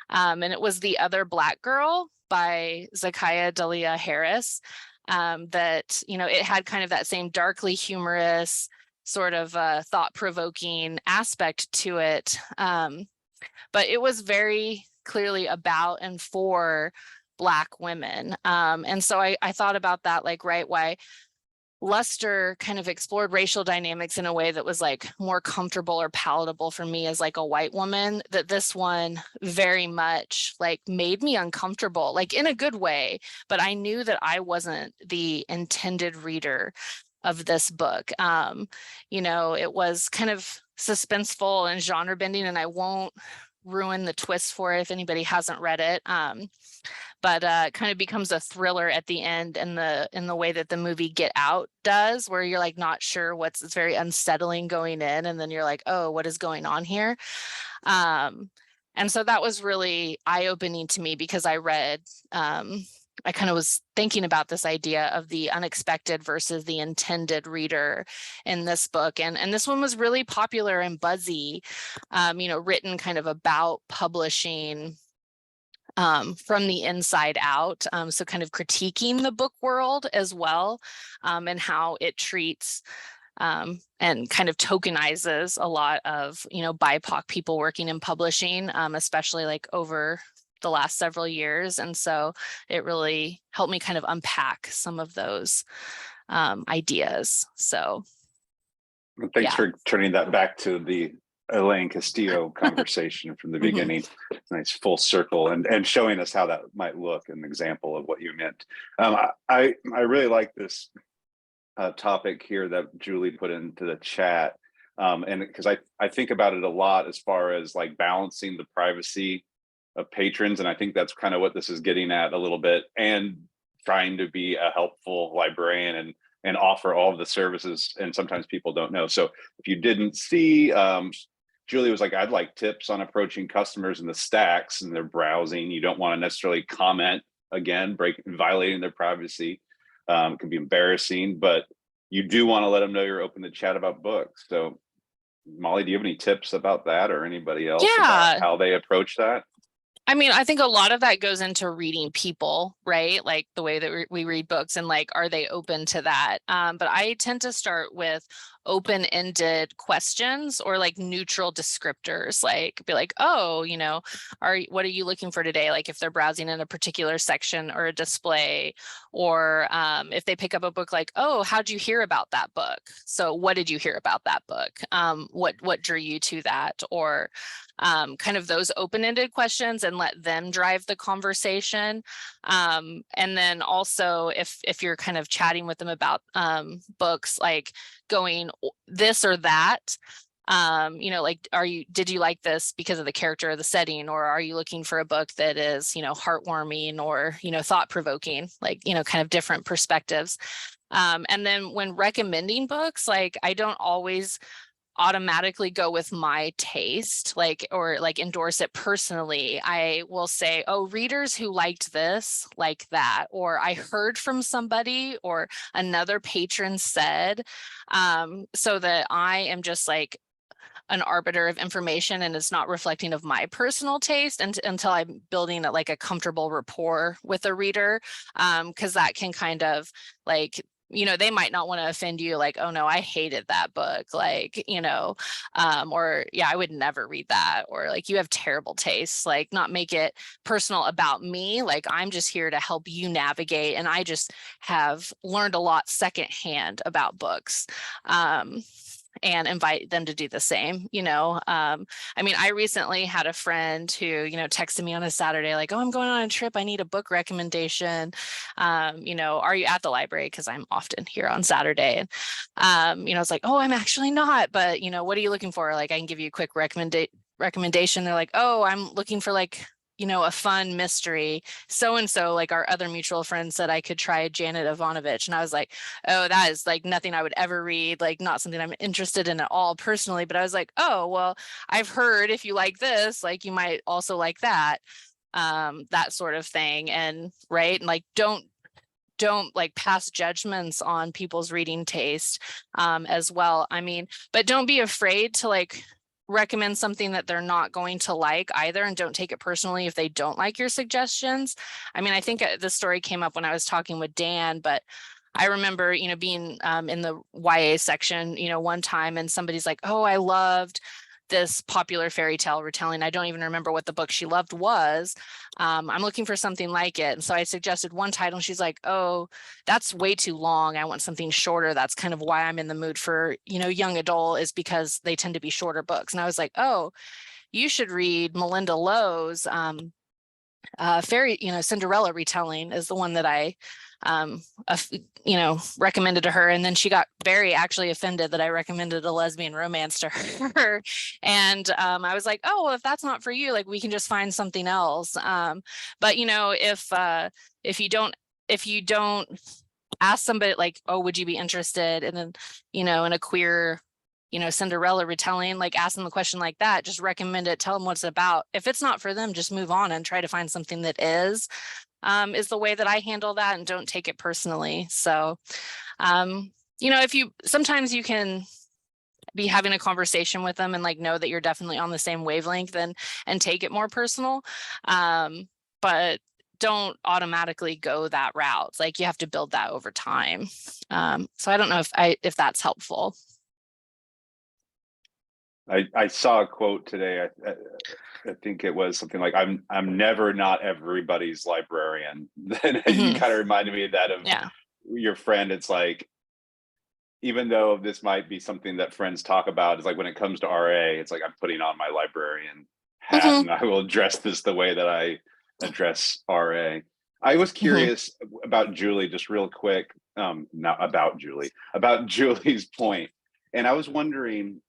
And it was The Other Black Girl by Zakiya Dalia Harris. That, you know, it had kind of that same darkly humorous sort of thought-provoking aspect to it. But it was very clearly about and for Black women. And so I thought about that, like, right, why Luster kind of explored racial dynamics in a way that was like more comfortable or palatable for me as like a white woman, that this one very much like made me uncomfortable, like in a good way, but I knew that I wasn't the intended reader of this book. You know, it was kind of suspenseful and genre bending, and I won't ruin the twist for it if anybody hasn't read it. But kind of becomes a thriller at the end in the way that the movie Get Out does, where you're like not sure it's very unsettling going in, and then you're like, oh, what is going on here? And so that was really eye-opening to me, because I read, I kind of was thinking about this idea of the unexpected versus the intended reader in this book. And this one was really popular and buzzy, you know, written kind of about publishing from the inside out. So kind of critiquing the book world as well, and how it treats and kind of tokenizes a lot of, you know, BIPOC people working in publishing, especially like over the last several years. And so it really helped me kind of unpack some of those ideas. So thanks for turning that back to the Elaine Castillo conversation from the beginning. Nice full circle, and showing us how that might look, an example of what you meant. I really like this topic here that Julie put into the chat, and because I think about it a lot as far as like balancing the privacy of patrons, and I think that's kind of what this is getting at a little bit, and trying to be a helpful librarian and offer all of the services, and sometimes people don't know. So if you didn't see, Julie was like, I'd like tips on approaching customers in the stacks and their browsing. You don't want to necessarily comment, again, violating their privacy. It can be embarrassing, but you do want to let them know you're open to chat about books. So Molly, do you have any tips about that, or anybody else about how they approach that? I mean, I think a lot of that goes into reading people, right? Like the way that we read books, and like, are they open to that? But I tend to start with open-ended questions or like neutral descriptors, like be like, oh, you know, what are you looking for today? Like if they're browsing in a particular section or a display, or if they pick up a book, like, oh, how'd you hear about that book? So what did you hear about that book? What drew you to that? Or kind of those open-ended questions, and let them drive the conversation. And then also if you're kind of chatting with them about books, like going this or that, you know, like, did you like this because of the character or the setting, or are you looking for a book that is, you know, heartwarming or, you know, thought-provoking, like, you know, kind of different perspectives. And then when recommending books, like, I don't always automatically go with my taste, like, or like endorse it personally. I will say, oh, readers who liked this like that, or I heard from somebody, or another patron said, so that I am just like an arbiter of information, and it's not reflecting of my personal taste until I'm building like a comfortable rapport with a reader, because that can kind of like, you know, they might not want to offend you, like, oh no, I hated that book, like, you know, or yeah, I would never read that, or like, you have terrible taste, like, not make it personal about me, like, I'm just here to help you navigate, and I just have learned a lot secondhand about books. And invite them to do the same, you know. I mean, I recently had a friend who, you know, texted me on a Saturday, like, oh, I'm going on a trip, I need a book recommendation. You know, are you at the library? Because I'm often here on Saturday. And, you know, it's like, oh, I'm actually not, but, you know, what are you looking for? Like, I can give you a quick recommendation. They're like, oh, I'm looking for like, you know, a fun mystery. So-and-so, like our other mutual friend, said I could try Janet Ivanovich. And I was like, oh, that is like nothing I would ever read, like not something I'm interested in at all personally. But I was like, oh, well, I've heard if you like this, like you might also like that, that sort of thing. And right. And like, don't don't like pass judgments on people's reading taste as well. I mean, but don't be afraid to like recommend something that they're not going to like either, and don't take it personally if they don't like your suggestions. I mean, I think this story came up when I was talking with Dan, but I remember, you know, being in the YA section, you know, one time, and somebody's like, oh, I loved this popular fairy tale retelling. I don't even remember what the book she loved was. I'm looking for something like it. And so I suggested one title, and she's like, oh, that's way too long. I want something shorter. That's kind of why I'm in the mood for, you know, young adult, is because they tend to be shorter books. And I was like, oh, you should read Melinda Lowe's fairy, you know, Cinderella retelling is the one that I you know, recommended to her. And then she got very actually offended that I recommended a lesbian romance to her. And I was like, oh, well, if that's not for you, like, we can just find something else. But you know, if you don't ask somebody like, oh, would you be interested in a, you know, in a queer, you know, Cinderella retelling, like, ask them a question like that, just recommend it, tell them what it's about. If it's not for them, just move on and try to find something that is the way that I handle that, and don't take it personally. So, you know, sometimes you can be having a conversation with them and like know that you're definitely on the same wavelength and take it more personal. But don't automatically go that route. It's like, you have to build that over time. So I don't know if that's helpful. I saw a quote today. I think it was something like, I'm never not everybody's librarian. Then you kind of reminded me of that, of your friend. It's like, even though this might be something that friends talk about, it's like, when it comes to RA, it's like, I'm putting on my librarian hat and I will address this the way that I address RA. I was curious about Julie, just real quick, about Julie's point. And I was wondering,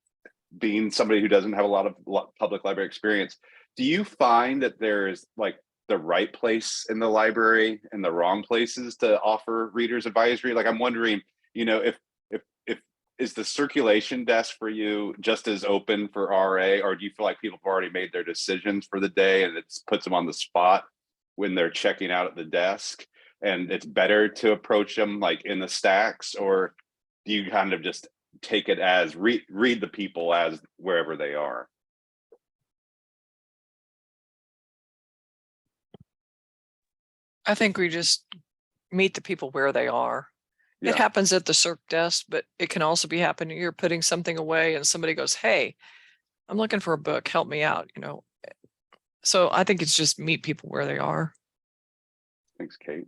being somebody who doesn't have a lot of public library experience, do you find that there's like the right place in the library and the wrong places to offer readers advisory? Like, I'm wondering, you know, if is the circulation desk for you just as open for RA, or do you feel like people have already made their decisions for the day and it puts them on the spot when they're checking out at the desk, and it's better to approach them like in the stacks? Or do you kind of just take it as read the people as wherever they are? I think we just meet the people where they are. Yeah. It happens at the circ desk, but it can also be happening. You're putting something away and somebody goes, hey, I'm looking for a book, help me out, you know. So I think it's just meet people where they are. Thanks, Kate.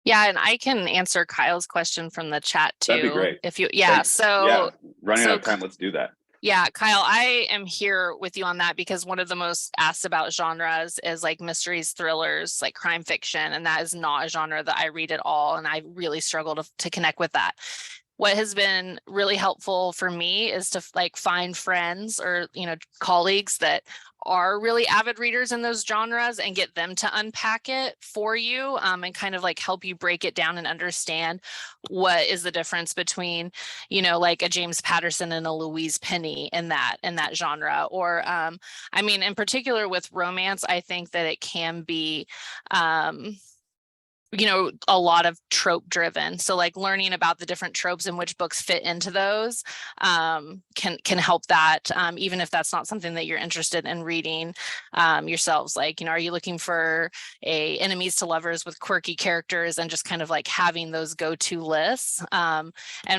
Yeah, and I can answer Kyle's question from the chat too. That'd be great. If you, Thanks. Running out of time, let's do that. Yeah, Kyle, I am here with you on that, because one of the most asked about genres is like mysteries, thrillers, like crime fiction, and that is not a genre that I read at all, and I really struggle to connect with that. What has been really helpful for me is to like find friends or, you know, colleagues that are really avid readers in those genres and get them to unpack it for you, and kind of like help you break it down and understand what is the difference between, you know, like a James Patterson and a Louise Penny in that genre. Or I mean, in particular with romance, I think that it can be you know, a lot of trope driven. So like learning about the different tropes and which books fit into those can help that, even if that's not something that you're interested in reading yourselves. Like, you know, are you looking for a enemies to lovers with quirky characters, and just kind of like having those go-to lists, and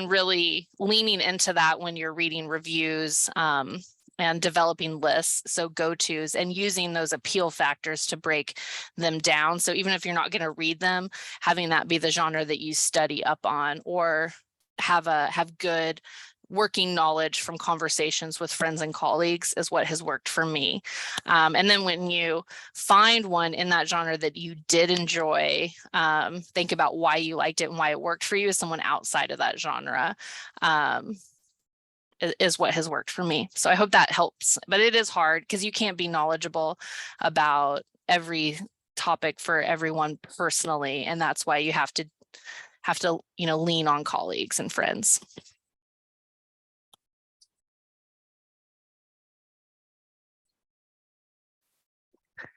really leaning into that when you're reading reviews, and developing lists, so go-tos, and using those appeal factors to break them down. So even if you're not going to read them, having that be the genre that you study up on, or have good working knowledge from conversations with friends and colleagues, is what has worked for me. And then when you find one in that genre that you did enjoy, think about why you liked it and why it worked for you as someone outside of that genre. Is what has worked for me. So I hope that helps, but it is hard because you can't be knowledgeable about every topic for everyone personally. And that's why you have to, you know, lean on colleagues and friends.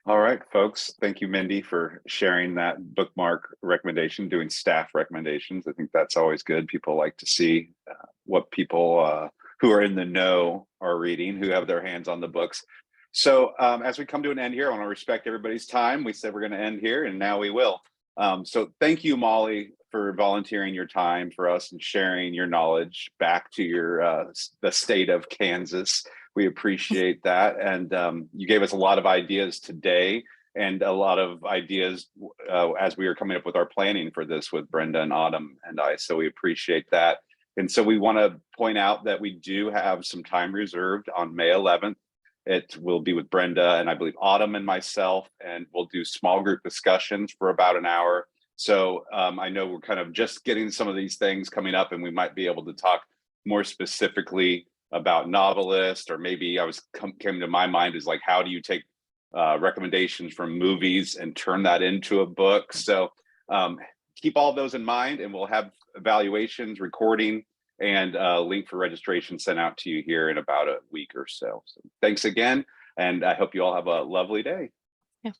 All right, folks. Thank you, Mindy, for sharing that bookmark recommendation, doing staff recommendations. I think that's always good. People like to see what people who are in the know are reading, who have their hands on the books. So as we come to an end here, I want to respect everybody's time. We said we're going to end here, and now we will. So thank you, Molly, for volunteering your time for us and sharing your knowledge back to your the state of Kansas. We appreciate that. And you gave us a lot of ideas today and a lot of ideas as we were coming up with our planning for this with Brenda and Autumn and I. So we appreciate that. And so we want to point out that we do have some time reserved on May 11th. It will be with Brenda and I believe Autumn and myself, and we'll do small group discussions for about an hour. So I know we're kind of just getting some of these things coming up, and we might be able to talk more specifically about novelists, or maybe came to my mind is like, how do you take recommendations from movies and turn that into a book? So keep all those in mind, and we'll have evaluations, recording, and a link for registration sent out to you here in about a week or so. So thanks again, and I hope you all have a lovely day. Yeah.